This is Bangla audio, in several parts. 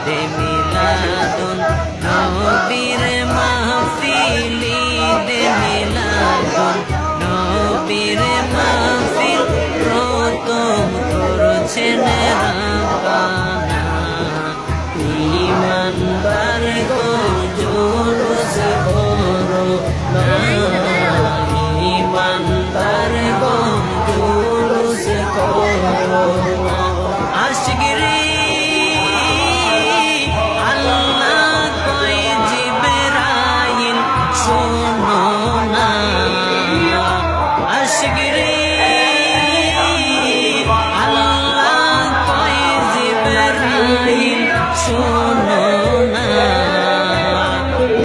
ঈদে মিলাদুন নবীর মাহফিল ঈদে মিলাদুন নবীর মাহফিল প্রথম করছেন রাব্বানা ঈমানদার গো জুলুস করো না ঈমানদার গো জুলুস করো না আশিকরে আল্লাহ কয় জিবরাইল শোনো না আশিকরে আল্লাহ কয় জিবরাইল শোনো না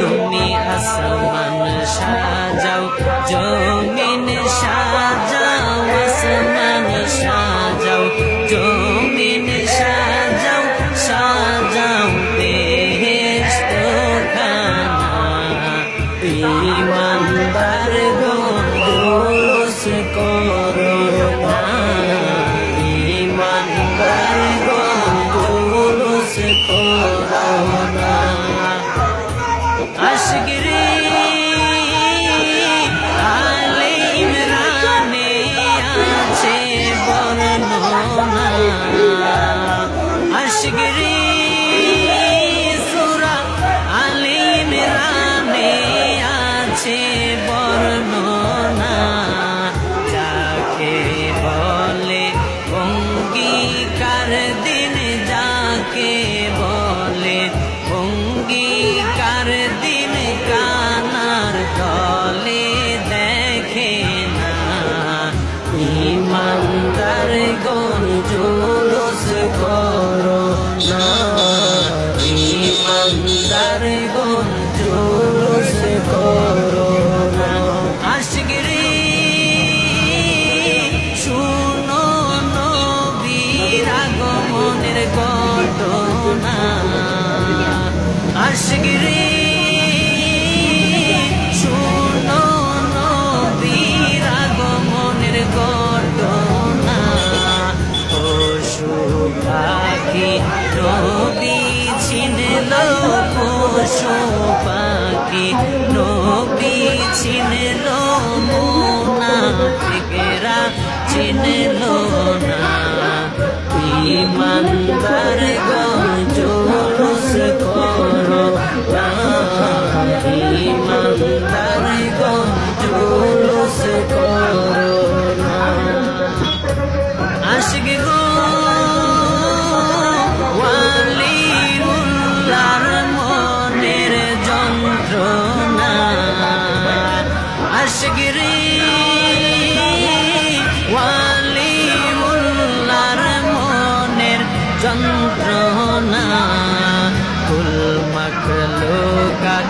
তুমি আসমান সাজাও জমিন সাজাও আসমান সাজাও জমিন সাজাও সাজাও বেহেশত খানা ঈমানদার গো জুলুস করো না ঈমানদার গো জুলুস করো না আশিকরে আলে ইমরানে আছে বর্ণনা আশিকরে সূরা আলে ইমরানে আছে বর্ণনা যাকে বলে অঙ্গীকার দিন যাকে বলে অঙ্গীকার দিন কানার তলে দেখে না ঈমানদার গো জুলুস করো না ঈমানদার গো জুলুস করো না আশিকরে শুনো নবীর আগমনের ঘটনা আশিকরে শুনো নবীর আগমনের ঘটনা পশু পাখি নবী ছিনল পশু পাখি নবী ছিনল মুনাফিকরা চিনল না ঈমানদার গো জুলুস করো না ঈমানদার গো জুলুস করো না আশিক গো ওয়ালিউল্লাহর মনের যন্ত্রণা আশিক রে ওয়ালিউল্লাহর মনের যন্ত্রণা কুল মাখলুকাত